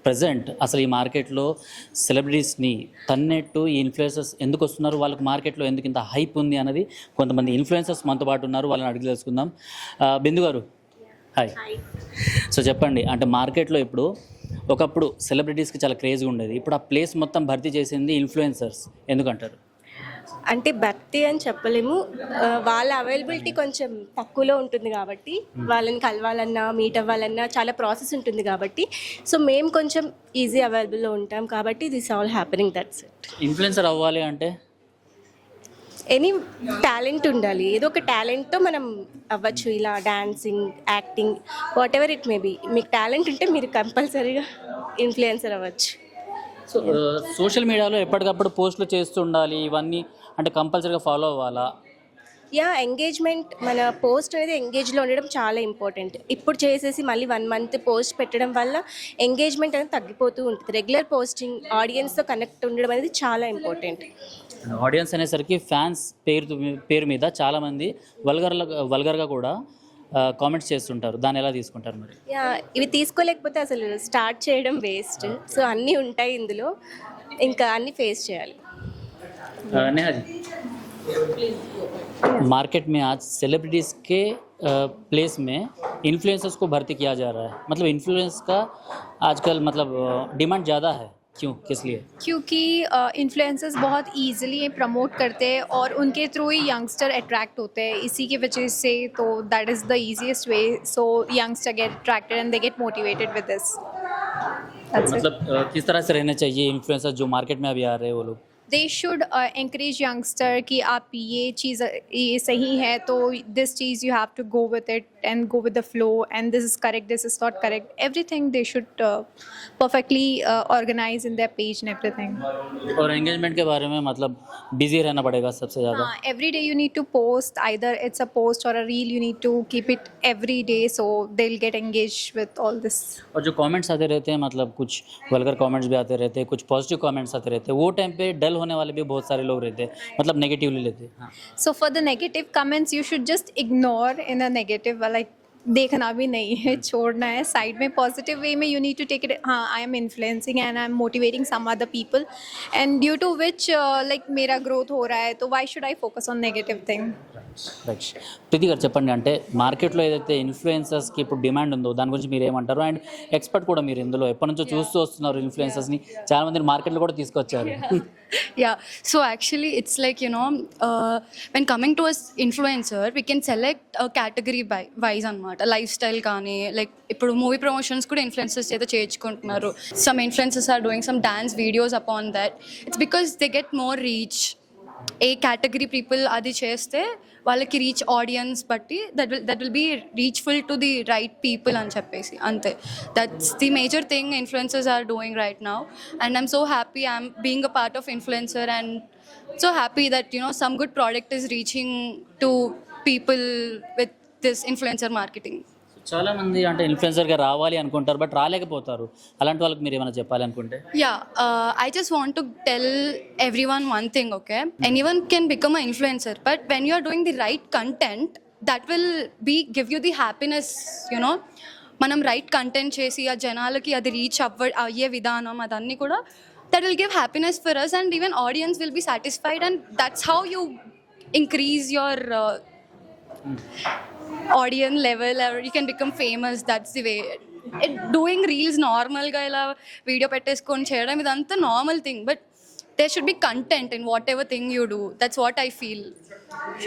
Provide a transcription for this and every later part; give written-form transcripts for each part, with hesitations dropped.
Present అసలు ఈ మార్కెట్లో సెలబ్రిటీస్ని తన్నెట్టు ఈ ఇన్ఫ్లుయెన్సర్స్ ఎందుకు వస్తున్నారు, వాళ్ళకి మార్కెట్లో ఎందుకు ఇంత హైప్ ఉంది అన్నది కొంతమంది ఇన్ఫ్లుయెన్సర్స్ మనతో పాటు ఉన్నారు, వాళ్ళని అడిగి తెలుసుకుందాం. బిందు గారు, హాయ్. సో చెప్పండి, అంటే మార్కెట్లో ఇప్పుడు ఒకప్పుడు సెలబ్రిటీస్కి చాలా క్రేజ్గా ఉండేది, ఇప్పుడు ఆ ప్లేస్ మొత్తం భర్తీ చేసింది ఇన్ఫ్లుయెన్సర్స్, ఎందుకంటారు? అంటే భర్తీ అని చెప్పలేము, వాళ్ళ అవైలబిలిటీ కొంచెం తక్కువలో ఉంటుంది కాబట్టి వాళ్ళని కలవాలన్నా మీట్ అవ్వాలన్నా చాలా ప్రాసెస్ ఉంటుంది కాబట్టి సో మేము కొంచెం ఈజీ అవైలబుల్లో ఉంటాం కాబట్టి this all happening, that's it. Influencer అవ్వాలి అంటే ఎనీ టాలెంట్ ఉండాలి, ఏదో ఒక టాలెంట్తో మనం అవ్వచ్చు. ఇలా dancing, acting, whatever it may be, మీకు టాలెంట్ ఉంటే మీరు కంపల్సరీగా ఇన్ఫ్లుయెన్సర్ అవ్వచ్చు. సో సోషల్ మీడియాలో ఎప్పటికప్పుడు పోస్టులు చేస్తూ ఉండాలి, ఇవన్నీ అంటే కంపల్సరీగా ఫాలో అవ్వాలా? యా, ఎంగేజ్మెంట్, మన పోస్ట్ అనేది ఎంగేజ్లో ఉండడం చాలా ఇంపార్టెంట్. ఇప్పుడు చేసేసి మళ్ళీ 1 month పోస్ట్ పెట్టడం వల్ల ఎంగేజ్మెంట్ అనేది తగ్గిపోతూ ఉంటుంది. రెగ్యులర్ పోస్టింగ్, ఆడియన్స్తో కనెక్ట్ ఉండడం అనేది చాలా ఇంపార్టెంట్. ఆడియన్స్ అనేసరికి ఫ్యాన్స్ పేరు మీద చాలామంది వల్గర్గా కూడా కామెంట్స్ చేస్తుంటారు, దాన్ని ఎలా తీసుకుంటారు మరి? యా, ఇవి తీసుకోలేకపోతే అసలు స్టార్ట్ చేయడం వేస్ట్. సో అన్నీ ఉంటాయి ఇందులో, ఇంకా అన్నీ ఫేస్ చేయాలి. नेहा जी, मार्केट में आज सेलिब्रिटीज़ के प्लेस में इन्फ्लुएंसर्स को भर्ती किया जा रहा है, मतलब इन्फ्लुएंस का आजकल मतलब डिमांड ज़्यादा है, क्यों, किस लिए? क्योंकि इन्फ्लुएंसर्स बहुत ईजिली प्रमोट करते हैं और उनके थ्रू ही यंगस्टर अट्रैक्ट होते हैं, इसी की वजह से तो that is the easiest way, so youngster get attracted and they get motivated with this. मतलब किस तरह से रहना चाहिए इन्फ्लुएंसर जो मार्केट में अभी आ रहे हैं वो लोग? दे शुड encourage youngster कि आप ये चीज़ ये सही है तो this cheese you have to go with it and go with the flow and this is correct, this is not correct, everything they should perfectly organize in their page and everything. और engagement के बारे में मतलब busy रहना पड़ेगा सबसे ज़्यादा. Every day you need to post, either it's a post or a reel, you need to keep it every day so they'll get engaged with all this. और जो कमेंट्स आते रहते हैं, मतलब कुछ वल्गर कमेंट्स भी आते रहते हैं, कुछ पॉजिटिव कमेंट्स आते रहते हैं, वो टाइम पे डल होने वाले भी बहुत सारे लोग रहते हैं, मतलब नेगेटिवली लेते हैं. हाँ. So for the negative comments you should just ignore in a negative, like देखना भी नहीं है, छोड़ना है साइड में. पॉजिटिव वे में you need to take it, हाँ I am influencing and I am motivating some other people and due to which like मेरा ग्रोथ हो रहा है, तो why should I focus on negative thing. Right. Preethi గారు చెప్పండి, అంటే మార్కెట్లో ఏదైతే ఇన్ఫ్లుయెన్సర్స్కి ఇప్పుడు డిమాండ్ ఉందో దాని గురించి మీరు ఏమంటారు? అండ్ ఎక్స్పర్ట్ కూడా, మీరు ఇందులో ఎప్పటి నుంచో చూస్తూ వస్తున్నారు ఇన్ఫ్లుయెన్సర్స్ని, చాలా మంది మార్కెట్లో కూడా తీసుకొచ్చారు. Yeah, so actually it's like, you know, when coming to us influencer, we can select a category wise anamata, lifestyle కానీ, like ఇప్పుడు మూవీ ప్రమోషన్స్ కూడా ఇన్ఫ్లుయెన్సర్స్ చేత చేయించుకుంటున్నారు. Some influencers are doing some dance videos upon that. It's because they get more reach. ఏ category people అది చేస్తే వాళ్ళకి reach audience బట్టి that will be reachful to the right people అని చెప్పేసి, అంతే. That's the major thing influencers are doing right now and I'm so happy I'm being a part of influencer and so happy that you know some good product is reaching to people with this influencer marketing. చాలా మంది అంటే ఇన్ఫ్లుయెన్సర్గా రావాలి అనుకుంటారు, but రాలేకపోతారు. అలాంటి వాళ్ళకి మీరు ఏమైనా చెప్పాలి అనుకుంటే? Yeah, I just want to tell everyone one thing, okay? Anyone can become an influencer, but when you are doing the right content, that will give you the happiness, you know. మనం right content చేసి ఆ జనాలకి అది reach అయ్యే విధానం అదన్నీ కూడా that will give happiness for us and even audience will be satisfied and that's how you increase your audience level or you can become famous. That's the way. Doing reels నార్మల్గా ఇలా video పెట్టేసుకొని చేయడం ఇదంతా normal thing, but there should be content in whatever thing you do. That's what I feel.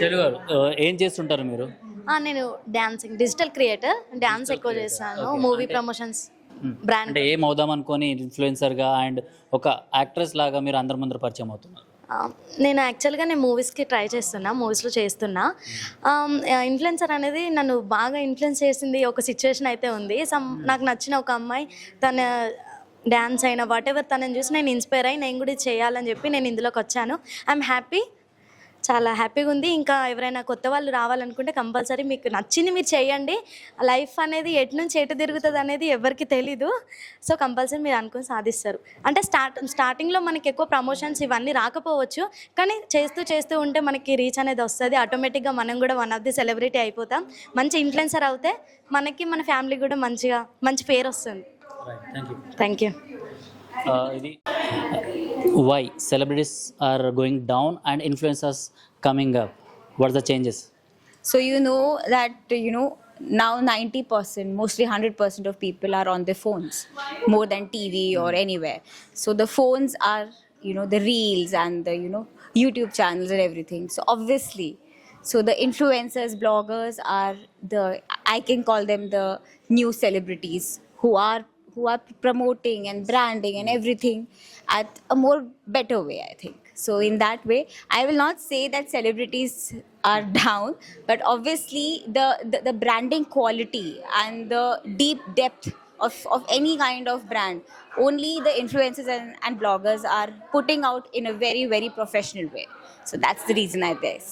Shailu garu, ఏం చేస్తుంటారు మీరు? నేను dancing, digital creator, dance ఎక్కువ చేస్తాను, మూవీ ప్రమోషన్స్, బ్రాండ్. అంటే ఏం అవుదాం అనుకొని ఇన్ఫ్లుయెన్సర్గా అండ్ ఒక యాక్ట్రెస్ లాగా మీరు అందరి ముందర పరిచయం అవుతున్నారు? నేను యాక్చువల్గా మూవీస్కి ట్రై చేస్తున్నా, మూవీస్లో చేస్తున్నా. ఇన్ఫ్లుయెన్సర్ అనేది నన్ను బాగా ఇన్ఫ్లుయెన్స్ చేసింది ఒక సిచ్యువేషన్ అయితే ఉంది. నాకు నచ్చిన ఒక అమ్మాయి, తన డ్యాన్స్ అయినా వాట్ ఎవర్ తనని చూసి నేను ఇన్స్పైర్ అయ్యి నేను కూడా చేయాలని చెప్పి నేను ఇందులోకి వచ్చాను. ఐఎమ్ హ్యాపీ, చాలా హ్యాపీగా ఉంది. ఇంకా ఎవరైనా కొత్త వాళ్ళు రావాలనుకుంటే కంపల్సరీ మీకు నచ్చింది మీరు చేయండి. లైఫ్ అనేది ఎటు నుంచి ఎటు తిరుగుతుంది అనేది ఎవరికి తెలీదు. సో కంపల్సరీ మీరు అనుకుని సాధిస్తారు. అంటే స్టార్టింగ్లో మనకి ఎక్కువ ప్రమోషన్స్ ఇవన్నీ రాకపోవచ్చు, కానీ చేస్తూ ఉంటే మనకి రీచ్ అనేది వస్తుంది. ఆటోమేటిక్గా మనం కూడా వన్ ఆఫ్ ది సెలబ్రిటీ అయిపోతాం. మంచి ఇన్ఫ్లుయెన్సర్ అవుతే మనకి మన ఫ్యామిలీ కూడా మంచి పేరు వస్తుంది. Thank you. ఇది why celebrities are going down and influencers coming up? What's the changes? So you know that now 90%, mostly 100% of people are on their phones more than TV or anywhere. So the phones are the reels and the YouTube channels and everything. So obviously, so the influencers, bloggers are I can call them the new celebrities who are promoting and branding and everything at a more better way, I think. So in that way, I will not say that celebrities are down, but obviously the branding quality and the deep depth of any kind of brand, only the influencers and bloggers are putting out in a very, very professional way. So that's the reason, I guess.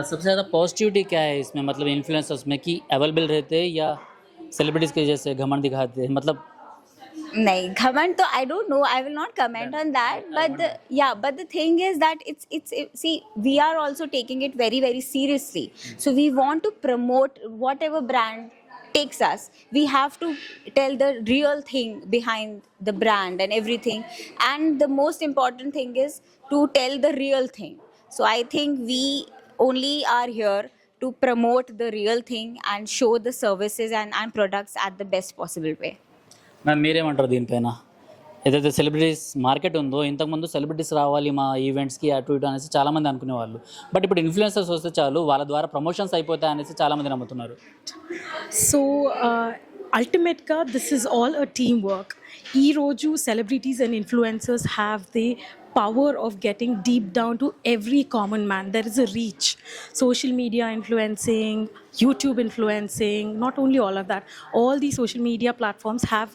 सबसे ज़्यादा positivity क्या है इसमें, मतलब influencers में कि available रहते हैं या सेलिब्रिटीज़ के जैसे घमंड दिखाते हैं, मतलब nahi घमंड तो I don't know, I will not comment on that, but the thing is that it's see, we are also taking it very, very seriously. So we want to promote whatever brand takes us. We have to tell the real thing behind the brand and everything, and the most important thing is to tell the real thing. So I think we only are here to promote the real thing and show the services and products at the best possible way. Ma'am మీరేమంటారు దీనిపైన? ఏదైతే celebrities market ఉందో, ఇంతకుముందు celebrities రావాలి మా ఈవెంట్స్కి అటు ఇటు అనేసి చాలామంది అనుకునేవాళ్ళు, బట్ ఇప్పుడు ఇన్ఫ్లుయెన్సర్స్ వస్తే చాలు వాళ్ళ ద్వారా ప్రమోషన్స్ అయిపోతాయి అనేసి చాలామంది నమ్ముతున్నారు. సో అల్టిమేట్గా this is all a team work. ఈరోజు celebrities and influencers have the power of getting deep down to every common man. There is a reach. Social media influencing, YouTube influencing, not only all of that, all these social media platforms have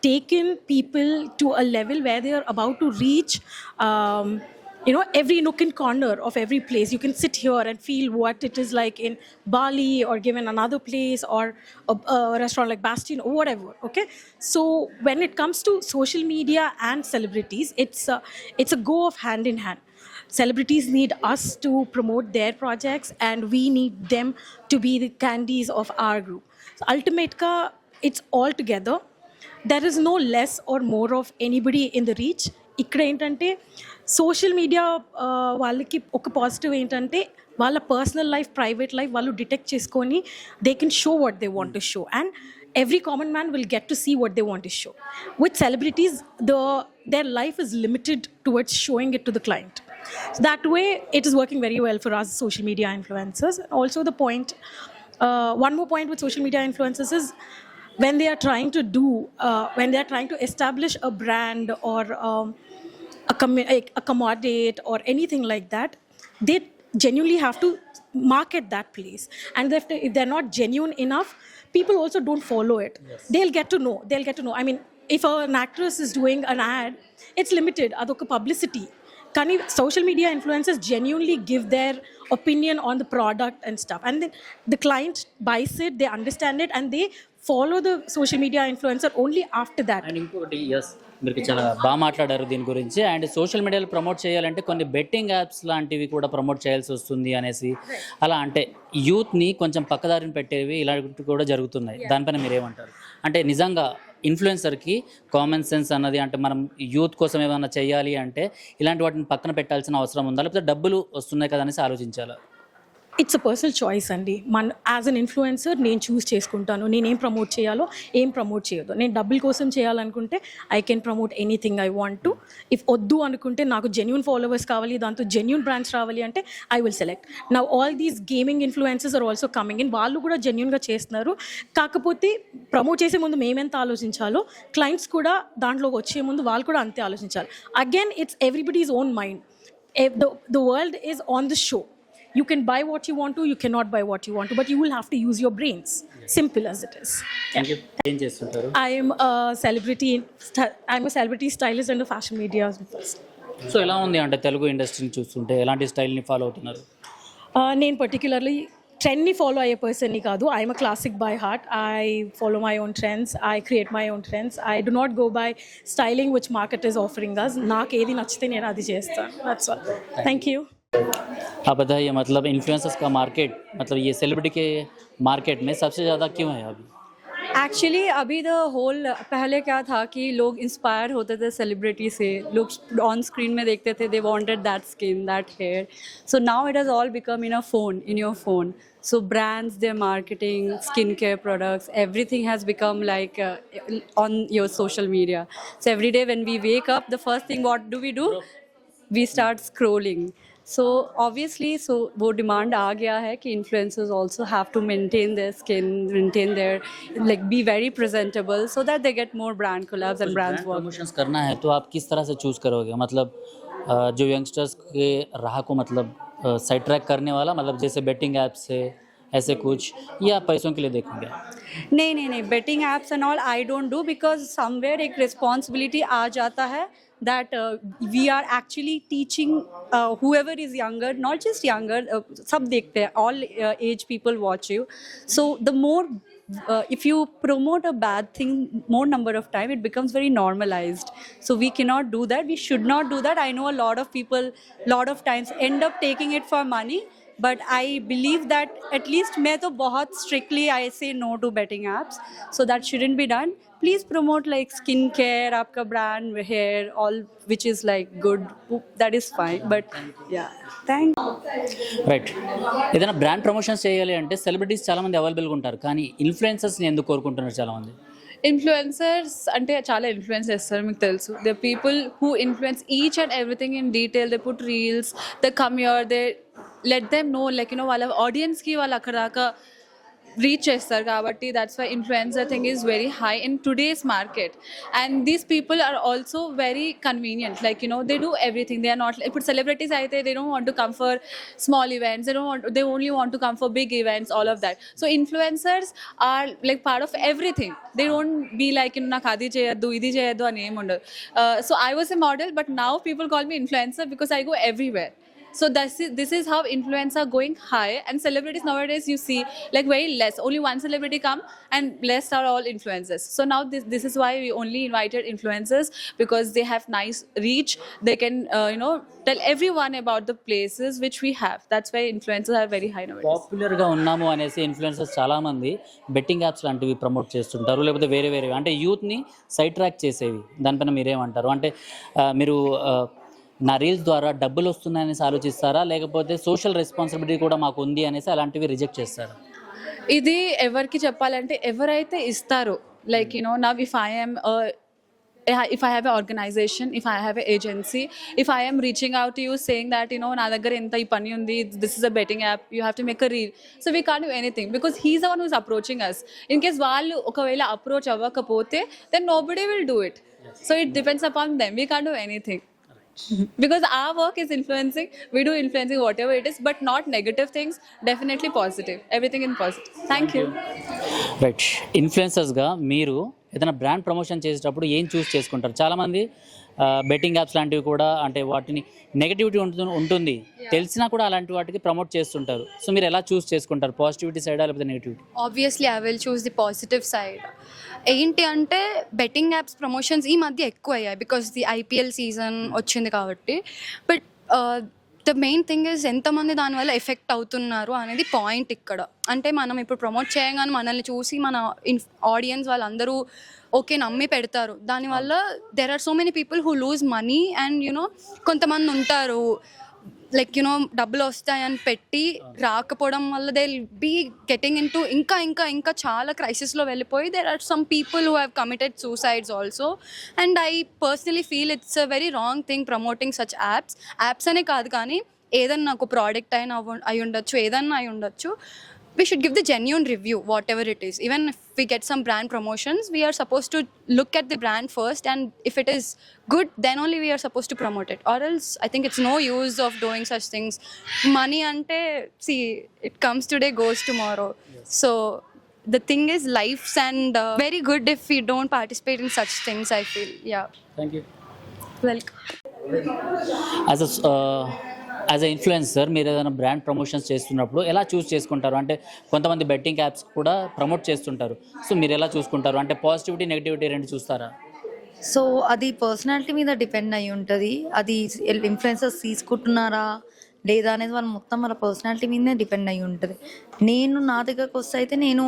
taken people to a level where they are about to reach every nook and corner of every place. You can sit here and feel what it is like in Bali or given another place or a restaurant like Bastion or whatever. Okay, so when it comes to social media and celebrities, it's a go of hand in hand. Celebrities need us to promote their projects, and we need them to be the candies of our group. So ultimately, it's all together. There is no less or more of anybody in the reach. ఇక్కడ ఏంటంటే social media వాళ్ళకి ఒక positive ఏంటంటే వాళ్ళ personal life, private life వాళ్ళు detect చేసుకొని they can show what they want to show, and every common man will get to see what they want to show. With celebrities, their life is limited towards showing it to the client. So that way, it is working very well for us social media influencers. Also, one more point with social media influencers is when they are trying to establish a brand or a commodity or anything like that, they genuinely have to market that place. And if they're not genuine enough, people also don't follow it. Yes. They'll get to know. I mean, if an actress is doing an ad, it's limited. Adoka publicity. Kani social media influencers genuinely give their opinion on the product and stuff. And then the client buys it, they understand it, and they follow the social media influencer only after that. And ఇంకోటి, yes మీరు చాలా బాగా మాట్లాడారు దీని గురించి. And social మీడియాలో promote చేయాలంటే కొన్ని బెట్టింగ్ యాప్స్ లాంటివి కూడా ప్రమోట్ చేయాల్సి వస్తుంది అనేసి, అలా అంటే యూత్ని కొంచెం పక్కదారిని పెట్టేవి ఇలాంటివి కూడా జరుగుతున్నాయి. దానిపైన మీరు ఏమంటారు? అంటే నిజంగా ఇన్ఫ్లుయెన్సర్కి కామన్ సెన్స్ అన్నది, అంటే మనం యూత్ కోసం ఏమైనా చేయాలి అంటే ఇలాంటి వాటిని పక్కన పెట్టాల్సిన అవసరం ఉందా, లేకపోతే డబ్బులు వస్తున్నాయి కదా అనేసి ఆలోచించాలా? ఇట్స్ అ పర్సనల్ చాయిస్ అండి. యాజ్ అన్ ఇన్ఫ్లుయెన్సర్ నేను చూస్ చేసుకుంటాను నేను ఏం ప్రమోట్ చేయాలో ఏం ప్రమోట్ చేయొద్దు. నేను డబ్బుల కోసం చేయాలనుకుంటే I can promote anything I want to. If వద్దు అనుకుంటే నాకు జెన్యూన్ ఫాలోవర్స్ కావాలి, దాంతో జెన్యూన్ బ్రాండ్స్ రావాలి అంటే I will select. Now all these gaming influencers are also coming in. వాళ్ళు కూడా జెన్యూన్గా చేస్తున్నారు. కాకపోతే ప్రమోట్ చేసే ముందు మేమెంత ఆలోచించాలో క్లయింట్స్ కూడా దాంట్లోకి వచ్చే ముందు వాళ్ళు కూడా అంతే ఆలోచించాలి. Again it's everybody's own mind. The world is on the show. You can buy what you want to, you cannot buy what you want to, but you will have to use your brains. Simple as it is. Thank you. ఏం చేస్తుంటారు? I'm a celebrity stylist and a fashion media person. So ఎలా ఉంది అంటే తెలుగు ఇండస్ట్రీని చూస్తుంటే ఎలాంటి స్టైల్ని follow అవుతున్నారు? నేను పర్టికులర్లీ ట్రెండ్ని ఫాలో అయ్యే పర్సన్ని కాదు. I'm a classic by heart. I follow my own trends, I create my own trends. I do not go by styling which market is offering us. నాకు ఏది నచ్చితే నేను అది చేస్తాను. That's all. Thank you. आप बताइए, मतलब इन्फ्लुएंसर्स का मार्केट, मतलब ये सेलिब्रिटी के मार्केट में सबसे ज़्यादा क्यों है अभी? एक्चुअली अभी द होल पहले क्या था कि लोग इंस्पायर होते थे सेलिब्रिटी से, लोग ऑन स्क्रीन में देखते थे, they wanted that skin that hair. So now it has all become in your phone. So brands, their marketing, skincare products, everything has become like on your social media. So every day when we wake up, the first thing what do? We start scrolling. So obviously, so वो demand आ गया है कि influencers also have to maintain their skin, maintain their like be very presentable so that they get more brand collabs and brands work. Promotions करना है तो आप किस तरह से चूज़ करोगे? मतलब जो यंगस्टर्स के राह को मतलब साइड ट्रैक करने वाला, मतलब जैसे बेटिंग ऐप से ऐसे कुछ, या पैसों के लिए देखोगे? नहीं betting apps and all I don't do because somewhere एक रिस्पॉन्सिबिलिटी आ जाता है that we are actually teaching whoever is younger, not just younger, sab dekhte hain, all age people watch you. So the more if you promote a bad thing more number of time, it becomes very normalized. So we cannot do that, we should not do that. I know a lot of people lot of times end up taking it for money, but I believe that at least मैं तो बहुत strictly I say no to betting apps, so that shouldn't be done. Please promote like skincare, आपका brand, hair, all which is like good, that is fine. But yeah, thank you. Right. ఏదైనా brand promotions చేయాలి అంటే celebrities చాలామంది అవైలబుల్గా ఉంటారు, కానీ ఇన్ఫ్లుయెన్సర్స్ని ఎందుకు కోరుకుంటున్నారు చాలామంది? ఇన్ఫ్లుయెన్సర్స్ అంటే చాలా ఇన్ఫ్లుయెన్స్ చేస్తారు, మీకు తెలుసు. They people who influence each and everything in detail. They put reels, they come here, they let them know like వాళ్ళ ఆడియన్స్కి వాళ్ళు అక్కడ దాకా రీచ్ చేస్తారు కాబట్టి that's why influencer thing is very high in today's market. And these people are also very convenient, like they do everything. They are not, ఇప్పుడు celebrities అయితే they don't want to come for small events, they only want to come for big events, all of that. So influencers are like part of everything. They don't be like నాకు అది చేయొద్దు ఇది చేయొద్దు అని ఏమి ఉండదు. So I was a model, but now people call me influencer because I go everywhere. So this is how influencers are going high, and celebrities nowadays you see like very less. Only one celebrity come and rest are all influencers. So now this is why we only invited influencers, because they have nice reach. They can tell everyone about the places which we have. That's why influencers are very high nowadays. పాపులర్గా ఉన్నాము అనేసి influencers చాలామంది betting apps లాంటివి promote చేస్తుంటారు, లేకపోతే వేరే అంటే యూత్ని side track చేసేవి. దానిపైన మీరేమంటారు? అంటే మీరు నా రీల్స్ ద్వారా డబ్బులు వస్తున్నాయనేసి ఆలోచిస్తారా, లేకపోతే సోషల్ రెస్పాన్సిబిలిటీ కూడా మాకు ఉంది అనేసి అలాంటివి రిజెక్ట్ చేస్తారా? ఇది ఎవరికి చెప్పాలంటే ఎవరైతే ఇస్తారో, like now if I have an organization, if I have an agency, if I am reaching out to you saying that నా దగ్గర ఎంత ఈ పని ఉంది, this is a betting app, you have to make a reel. So we can't do anything because he's the one who's approaching us. In case వాళ్ళు ఒకవేళ approach అవ్వకపోతే then nobody will do it. So it depends upon them. We can't do anything. Because our work is influencing, we do influencing whatever it is, but not negative things, definitely positive, everything in positive. Thank you. Right. ఇన్ఫ్లుయెన్సర్స్గా మీరు ఏదైనా brand promotion చేసేటప్పుడు ఏం చూస్ చేసుకుంటారు? చాలామంది betting apps లాంటివి కూడా, అంటే వాటిని నెగటివిటీ ఉంటుంది తెలిసినా కూడా అలాంటి వాటికి ప్రమోట్ చేస్తుంటారు. సో మీరు ఎలా చూస్ చేసుకుంటారు? పాజిటివిటీ సైడా లేకపోతే negativity? Obviously I will choose the positive side. ఏంటి అంటే బెట్టింగ్ యాప్స్ ప్రమోషన్స్ ఈ మధ్య ఎక్కువ అయ్యాయి బికాస్ ది ఐపీఎల్ సీజన్ వచ్చింది కాబట్టి. But the main thing is ఎంతమంది దానివల్ల ఎఫెక్ట్ అవుతున్నారు అనేది పాయింట్ ఇక్కడ. అంటే మనం ఇప్పుడు ప్రమోట్ చేయగానే మనల్ని చూసి మన ఆడియన్స్ వాళ్ళందరూ ఓకే నమ్మి పెడతారు. దానివల్ల there are so many people who lose money and కొంతమంది ఉంటారు లైక్ డబ్బులు వస్తాయని పెట్టి రాకపోవడం వల్ల they will be getting in to ఇంకా చాలా క్రైసిస్లో వెళ్ళిపోయి there are some people who have committed suicides also. And I personally feel it's a very wrong thing promoting such apps అనే కాదు, కానీ ఏదన్నా ఒక ప్రోడక్ట్ అయినా అయి ఉండొచ్చు, ఏదన్నా అయి ఉండొచ్చు. We should give the genuine review, whatever it is. Even if we get some brand promotions, we are supposed to look at the brand first, and if it is good, then only we are supposed to promote it. Or else, I think it's no use of doing such things. Money ante, see, it comes today, goes tomorrow. Yes. So the thing is lives, and very good if we don't participate in such things, I feel. Yeah. Thank you. Welcome. As a influencer మీరు ఏదైనా brand promotions చేస్తున్నప్పుడు ఎలా చూస్ చేసుకుంటారు? అంటే కొంతమంది betting apps కూడా promote చేస్తుంటారు. So మీరు ఎలా చూసుకుంటారు? అంటే పాజిటివిటీ నెగిటివిటీ రెండు చూస్తారా? సో అది పర్సనాలిటీ మీద డిపెండ్ అయి ఉంటుంది. అది ఇన్ఫ్లుయెన్సర్స్ తీసుకుంటున్నారా లేదా అనేది వాళ్ళు మొత్తం వాళ్ళ పర్సనాలిటీ మీదనే డిపెండ్ అయి ఉంటుంది. నేను నా దగ్గరకు వస్తే అయితే నేను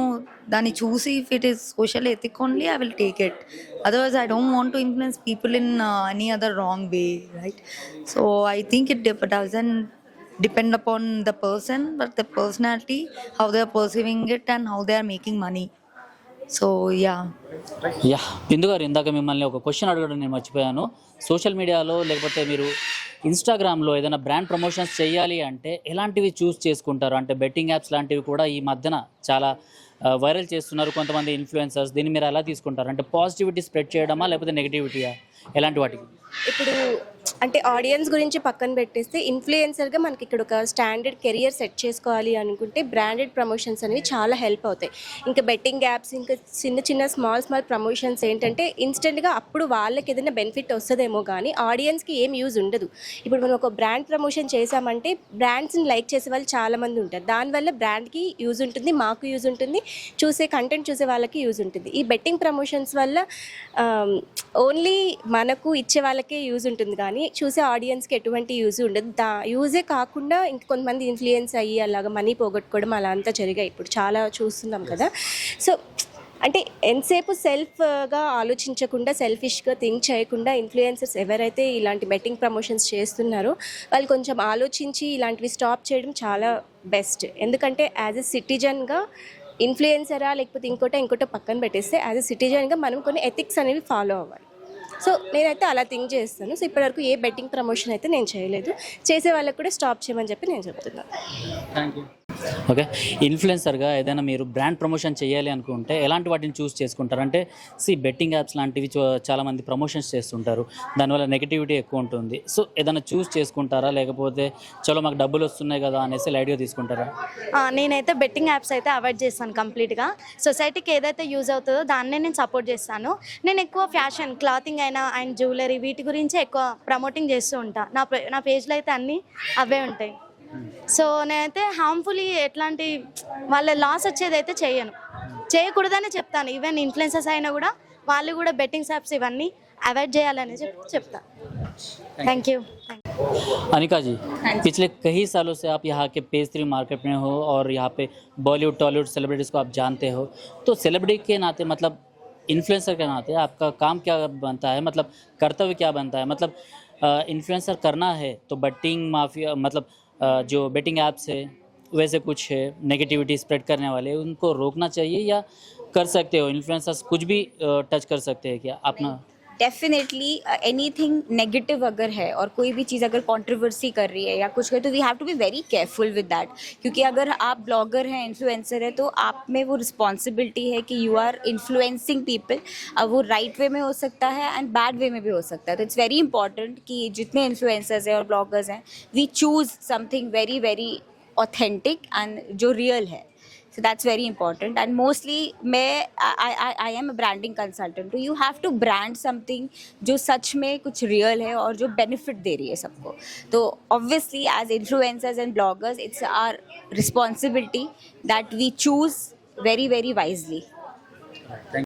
దాన్ని చూసి if it is social ethic only I will take it. Otherwise I don't want to influence people in any other wrong way, right? So I think it doesn't depend upon the person but the personality, how they are perceiving it and how they are making money. So yeah. Yeah Bindu గారు, ఇందాక మిమ్మల్ని ఒక question అడగడం నేను మర్చిపోయాను. Social మీడియాలో లేకపోతే మీరు ఇన్స్టాగ్రామ్లో ఏదైనా బ్రాండ్ ప్రమోషన్స్ చేయాలి అంటే ఎలాంటివి చూస్ చేసుకుంటారు? అంటే బెట్టింగ్ యాప్స్ లాంటివి కూడా ఈ మధ్యన చాలా వైరల్ చేస్తున్నారు కొంతమంది ఇన్ఫ్లుయెన్సర్స్. దీన్ని మీరు ఎలా తీసుకుంటారు? అంటే పాజిటివిటీ స్ప్రెడ్ చేయడమా లేకపోతే నెగిటివిటీయా? ఎలాంటి వాటికి? ఇప్పుడు అంటే ఆడియన్స్ గురించి పక్కన పెట్టేస్తే ఇన్ఫ్లుయెన్సర్గా మనకి ఇక్కడ ఒక స్టాండర్డ్ కెరియర్ సెట్ చేసుకోవాలి అనుకుంటే బ్రాండెడ్ ప్రమోషన్స్ అనేవి చాలా హెల్ప్ అవుతాయి. ఇంకా బెట్టింగ్ యాప్స్, ఇంకా చిన్న చిన్న స్మాల్ ప్రమోషన్స్ ఏంటంటే ఇన్స్టెంట్గా అప్పుడు వాళ్ళకి ఏదైనా బెనిఫిట్ వస్తుందేమో కానీ ఆడియన్స్కి ఏం యూజ్ ఉండదు. ఇప్పుడు మనం ఒక బ్రాండ్ ప్రమోషన్ చేసామంటే బ్రాండ్స్ని లైక్ చేసే వాళ్ళు చాలామంది ఉంటారు. దానివల్ల బ్రాండ్కి యూజ్ ఉంటుంది, మాకు యూజ్ ఉంటుంది, కంటెంట్ చూసే వాళ్ళకి యూజ్ ఉంటుంది. ఈ బెట్టింగ్ ప్రమోషన్స్ వల్ల ఓన్లీ మనకు ఇచ్చే వాళ్ళకే యూజ్ ఉంటుంది కానీ చూసే ఆడియన్స్కి ఎటువంటి యూజ్ ఉండదు. యూజే కాకుండా ఇంక కొంతమంది ఇన్ఫ్లుయెన్స్ అయ్యి అలాగ మనీ పోగొట్టుకోవడం అలా అంతా జరిగాయి ఇప్పుడు చాలా చూస్తున్నాం కదా. సో అంటే ఎంతసేపు సెల్ఫ్గా ఆలోచించకుండా, సెల్ఫిష్గా థింక్ చేయకుండా ఇన్ఫ్లుయెన్సర్స్ ఎవరైతే ఇలాంటి బెట్టింగ్ ప్రమోషన్స్ చేస్తున్నారో వాళ్ళు కొంచెం ఆలోచించి ఇలాంటివి స్టాప్ చేయడం చాలా బెస్ట్. ఎందుకంటే యాజ్ ఎ సిటిజన్గా ఇన్ఫ్లుయెన్సరా లేకపోతే ఇంకోటో పక్కన పెట్టేస్తే యాజ్ ఎ సిటిజన్గా మనం కొన్ని ఎథిక్స్ అనేవి ఫాలో అవ్వాలి. సో నేనైతే అలా థింక్ చేస్తాను. సో ఇప్పటివరకు ఏ బెట్టింగ్ ప్రమోషన్ అయితే నేను చేయలేదు. చేసే వాళ్ళకి కూడా స్టాప్ చేయమని చెప్పి నేను చెప్తున్నాను. Thank you. ఓకే, ఇన్ఫ్లుయెన్సర్గా ఏదైనా మీరు బ్రాండ్ ప్రమోషన్ చేయాలి అనుకుంటే ఎలాంటి వాటిని చూస్ చేసుకుంటారు? అంటే బెట్టింగ్ యాప్స్ లాంటివి చాలామంది ప్రమోషన్స్ చేస్తుంటారు, దానివల్ల నెగిటివిటీ ఎక్కువ ఉంటుంది. సో ఏదైనా చూస్ చేసుకుంటారా లేకపోతే చలో మాకు డబ్బులు వస్తున్నాయి కదా అనేసి లైట్గా తీసుకుంటారా? నేనైతే బెట్టింగ్ యాప్స్ అయితే అవాయిడ్ చేస్తాను కంప్లీట్గా. సొసైటీకి ఏదైతే యూజ్ అవుతుందో దాన్నే నేను సపోర్ట్ చేస్తాను. నేను ఎక్కువ ఫ్యాషన్, క్లాతింగ్ అయినా అండ్ జ్యువెలరీ వీటి గురించి ఎక్కువ ప్రమోటింగ్ చేస్తూ ఉంటాను. నా పేజ్లో అయితే అన్నీ అవే ఉంటాయి. సో నేనైతే హార్మ్ఫుల్లీ ఎట్లాంటి వాళ్ళ లాస్ వచ్చేది అయితే చేయకూడదని చెప్తాను. ఈవెన్ ఇన్ఫ్లుయెన్సర్స్ అయినా కూడా వాళ్ళు కూడా బెట్టింగ్ యాప్స్ ఇవన్నీ అవాయిడ్ చేయాలని చెప్తాను. Thank you. अनिका जी, पिछले कई सालों से आप यहाँ के पेस्ट्री मार्केट में हो और यहाँ पे बॉलीवुड टॉलीवुड सेलिब्रिटीज़ को आप जानते हो, तो सेलिब्रिटी के नाते मतलब इन्फ्लुएंसर के नाते आपका काम क्या बनता है? मतलब कर्तव्य क्या बनता है? मतलब इन्फ्लुएंसर करना है तो बट्टिंग माफिया मतलब जो बेटिंग ऐप्स है वैसे कुछ है नेगेटिविटी स्प्रेड करने वाले, उनको रोकना चाहिए या कर सकते हो? इन्फ्लुएंसर्स कुछ भी टच कर सकते हैं क्या अपना? डेफिनेटली एनीथिंग नेगेटिव अगर है और कोई भी चीज़ अगर कंट्रोवर्सी कर रही है या कुछ है तो we have to be very careful with that. क्योंकि अगर आप ब्लॉगर हैं, इन्फ्लुएंसर है, तो आप में वो रिस्पॉन्सिबिलिटी है कि यू आर इन्फ्लुएंसिंग पीपल. अब वो राइट वे में हो सकता है एंड बैड वे में भी हो सकता है. तो इट्स वेरी इंपॉर्टेंट कि जितने इन्फ्लुएंसर्स हैं और ब्लॉगर्स हैं we choose something very very authentic and जो रियल है. So that's very important. And mostly I am a branding consultant. So you have to brand something जो सच में कुछ real है और जो benefit दे रही है सबको. तो obviously as influencers and bloggers it's our responsibility that we choose very very wisely.